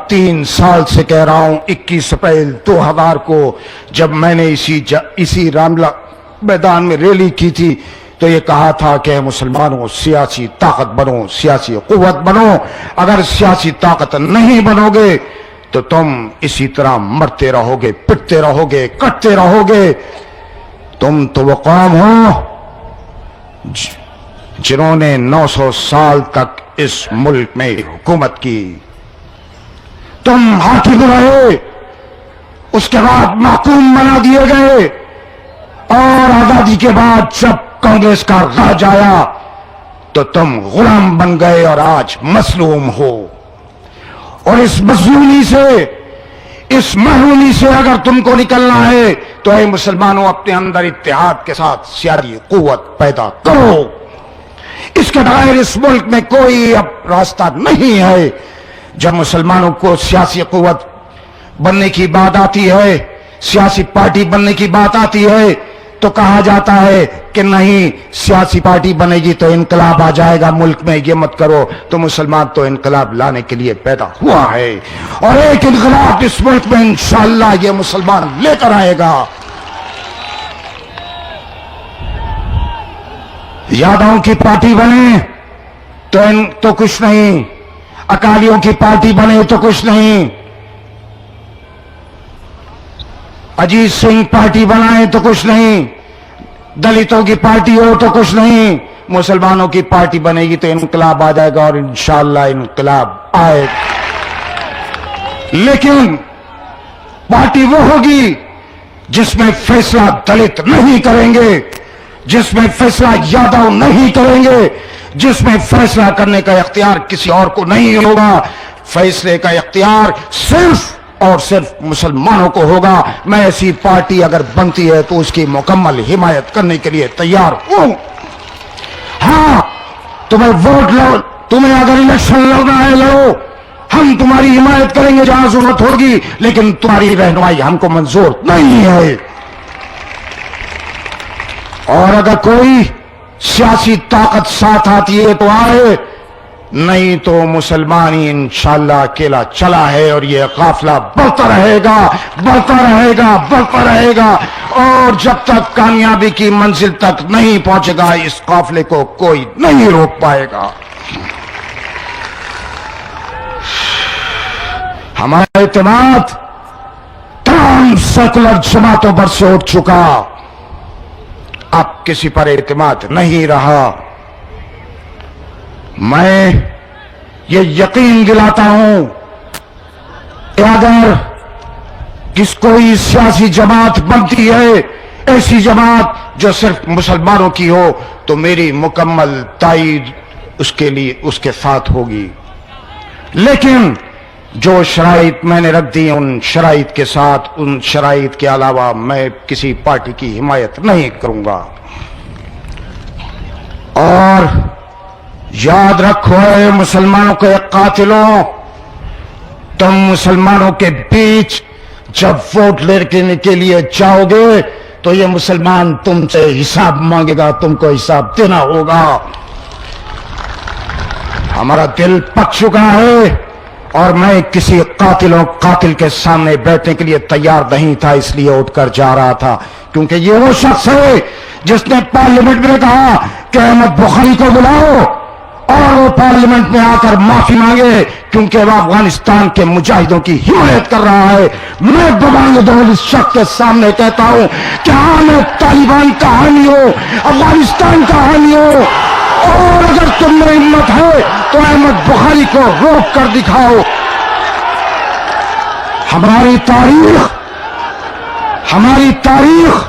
3 साल से कह रहा हूं, 21 अप्रैल 2000 को जब मैंने इसी रामला मैदान में रैली की थी तो ये कहा था कि मुसलमानों सियासी ताकत बनो, सियासी कुव्वत बनो। अगर सियासी ताकत नहीं बनोगे तो तुम इसी तरह मरते रहोगे, पिटते रहोगे, कटते रहोगे। तुम तो वो कौम हो जिन्होंने 900 साल तक इस मुल्क में हुकूमत की। तुम हाकिम रहे, उसके बाद महकूम बना दिए गए, और आजादी के बाद जब कांग्रेस का राज आया तो तुम गुलाम बन गए और आज मसलूम हो। और इस मजलूमी से, इस महरूमी से अगर तुमको निकलना है तो ऐ मुसलमानों, अपने अंदर इत्तेहाद के साथ सियासी कुव्वत पैदा करो। इसके बगैर इस मुल्क में कोई अब रास्ता नहीं है। जब मुसलमानों को सियासी कुव्वत बनने की बात आती है, सियासी पार्टी बनने की बात आती है, तो कहा जाता है कि नहीं, सियासी पार्टी बनेगी तो इनकलाब आ जाएगा मुल्क में, ये मत करो। तो मुसलमान तो इनकलाब लाने के लिए पैदा हुआ है, और एक इनकलाब इस मुल्क में इंशाअल्लाह ये मुसलमान लेकर आएगा। यादवों की पार्टी बने तो कुछ नहीं, अकालियों की पार्टी बने तो कुछ नहीं, अजीत सिंह पार्टी बनाए तो कुछ नहीं, दलितों की पार्टी हो तो कुछ नहीं। मुसलमानों की पार्टी बनेगी तो इनकलाब आ जाएगा, और इंशाअल्लाह इनकलाब आएगा। लेकिन पार्टी वो होगी जिसमें फैसला दलित नहीं करेंगे, जिसमें फैसला यादव नहीं करेंगे, जिसमें फैसला करने का इख्तियार किसी और को नहीं होगा। फैसले का इख्तियार सिर्फ और सिर्फ मुसलमानों को होगा। मैं ऐसी पार्टी अगर बनती है तो उसकी मुकम्मल हिमायत करने के लिए तैयार हूं। हां, तुम्हें वोट लो, तुम्हें अगर इलेक्शन लड़ना है लड़ो, हम तुम्हारी हिमायत करेंगे जहां जरूरत होगी, लेकिन तुम्हारी रहनुमाई हमको मंजूर नहीं है। और अगर कोई सियासी ताकत साथ आती है तो आए, नहीं तो मुसलमान ही इंशाअल्लाह अकेला चला है, और ये काफिला बढ़ता रहेगा, बढ़ता रहेगा, बढ़ता रहेगा, और जब तक कामयाबी की मंजिल तक नहीं पहुंचेगा इस काफिले को कोई नहीं रोक पाएगा। हमारा एतमाद तमाम सेकुलर जमातों पर से उठ चुका, अब किसी पर एतमाद नहीं रहा। मैं ये यकीन दिलाता हूं कि अगर कोई सियासी जमात बनती है, ऐसी जमात जो सिर्फ मुसलमानों की हो, तो मेरी मुकम्मल ताईद उसके लिए, उसके साथ होगी। लेकिन जो शराइत मैंने रख दी, उन शराइत के साथ, उन शराइत के अलावा मैं किसी पार्टी की हिमायत नहीं करूंगा। और याद रखो है मुसलमानों के कातिलों, तुम मुसलमानों के बीच जब वोट लेने के लिए जाओगे तो ये मुसलमान तुमसे हिसाब मांगेगा, तुमको हिसाब देना होगा। हमारा दिल पक चुका है, और मैं किसी कातिल के सामने बैठने के लिए तैयार नहीं था, इसलिए उठकर जा रहा था। क्योंकि ये वो शख्स है जिसने पार्लियामेंट में कहा कि अहमद बुखारी को बुलाओ, और वो पार्लियामेंट में आकर माफी मांगे, क्योंकि वह अफगानिस्तान के मुजाहिदों की हिमायत कर रहा है। मैं बबांग इस शख्स के सामने कहता हूं कि मैं तालिबान का हामी हो, अफगानिस्तान का हामी हो, और अगर तुम में हिम्मत है तो अहमद बुखारी को रोक कर दिखाओ। हमारी तारीख